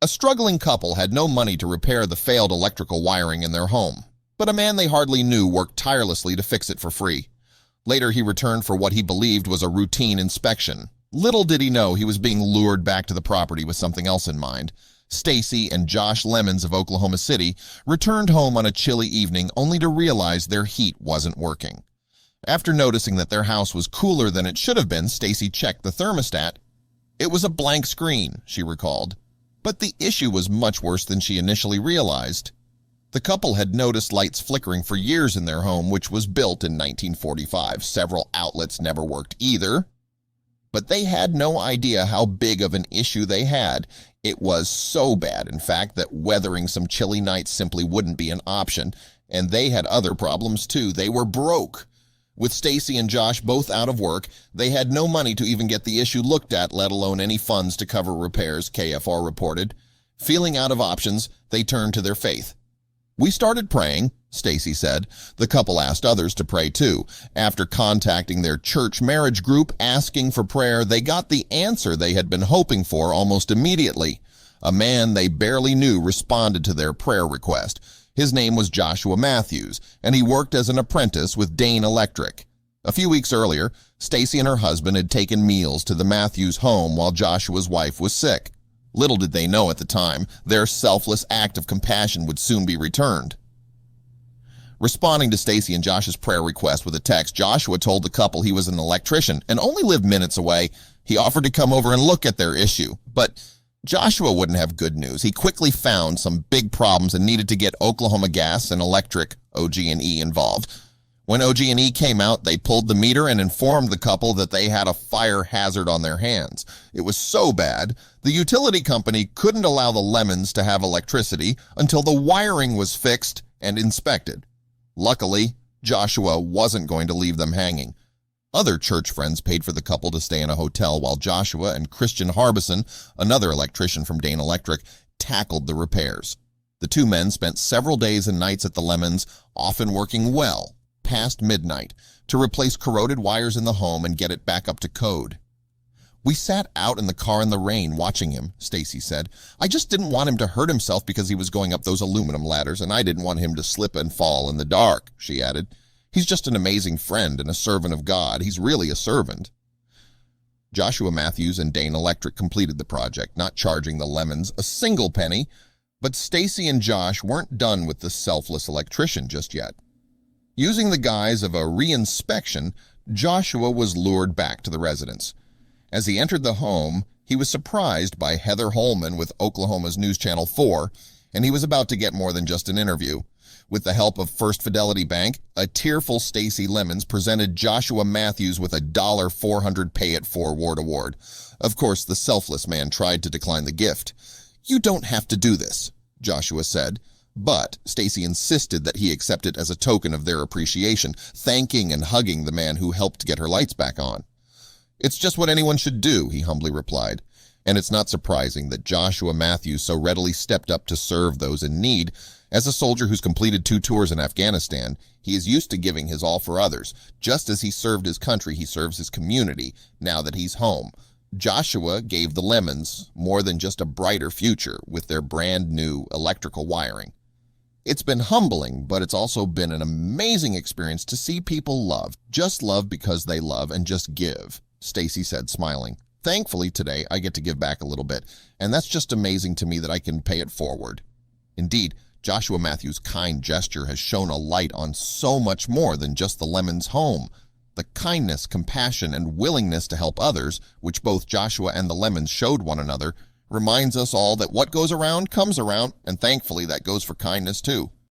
A struggling couple had no money to repair the failed electrical wiring in their home, but a man they hardly knew worked tirelessly to fix it for free. Later, he returned for what he believed was a routine inspection. Little did he know he was being lured back to the property with something else in mind. Stacy and Josh Lemons of Oklahoma City returned home on a chilly evening only to realize their heat wasn't working. After noticing that their house was cooler than it should have been, Stacy checked the thermostat. It was a blank screen, she recalled. But the issue was much worse than she initially realized. The couple had noticed lights flickering for years in their home, which was built in 1945. Several outlets never worked either. But they had no idea how big of an issue they had. It was so bad, in fact, that weathering some chilly nights simply wouldn't be an option. And they had other problems too. They were broke. With Stacy and Josh both out of work, they had no money to even get the issue looked at, let alone any funds to cover repairs, KFR reported. Feeling out of options, they turned to their faith. "We started praying," Stacy said. The couple asked others to pray too. After contacting their church marriage group asking for prayer, they got the answer they had been hoping for almost immediately. A man they barely knew responded to their prayer request. His name was Joshua Matthews, and he worked as an apprentice with Dane Electric. A few weeks earlier, Stacy and her husband had taken meals to the Matthews home while Joshua's wife was sick. Little did they know at the time, their selfless act of compassion would soon be returned. Responding to Stacy and Josh's prayer request with a text, Joshua told the couple he was an electrician and only lived minutes away. He offered to come over and look at their issue, but Joshua wouldn't have good news. He quickly found some big problems and needed to get Oklahoma Gas and Electric, OG&E, involved. When OG&E came out, they pulled the meter and informed the couple that they had a fire hazard on their hands. It was so bad, the utility company couldn't allow the Lemons to have electricity until the wiring was fixed and inspected. Luckily, Joshua wasn't going to leave them hanging. Other church friends paid for the couple to stay in a hotel while Joshua and Christian Harbison, another electrician from Dane Electric, tackled the repairs. The two men spent several days and nights at the Lemons, often working well past midnight, to replace corroded wires in the home and get it back up to code. "We sat out in the car in the rain watching him," Stacy said. "I just didn't want him to hurt himself because he was going up those aluminum ladders, and I didn't want him to slip and fall in the dark," she added. "He's just an amazing friend and a servant of God. He's really a servant." Joshua Matthews and Dane Electric completed the project, not charging the Lemons a single penny, but Stacy and Josh weren't done with the selfless electrician just yet. Using the guise of a reinspection, Joshua was lured back to the residence. As he entered the home, he was surprised by Heather Holman with Oklahoma's News Channel 4, and he was about to get more than just an interview. With the help of First Fidelity Bank, a tearful Stacy Lemons presented Joshua Matthews with a $400 pay-it-forward award. Of course, the selfless man tried to decline the gift. "You don't have to do this," Joshua said. But Stacy insisted that he accept it as a token of their appreciation, thanking and hugging the man who helped get her lights back on. "It's just what anyone should do," he humbly replied. And it's not surprising that Joshua Matthews so readily stepped up to serve those in need. As a soldier who's completed 2 tours in Afghanistan, he is used to giving his all for others. Just as he served his country, he serves his community now that he's home. Joshua gave the Lemons more than just a brighter future with their brand new electrical wiring. It's been humbling, but it's also been an amazing experience to see people love, just love because they love and just give, Stacy said, smiling. "Thankfully today I get to give back a little bit, and that's just amazing to me that I can pay it forward." Indeed, Joshua Matthews' kind gesture has shone a light on so much more than just the Lemons' home. The kindness, compassion, and willingness to help others, which both Joshua and the Lemons showed one another, reminds us all that what goes around comes around, and thankfully that goes for kindness too.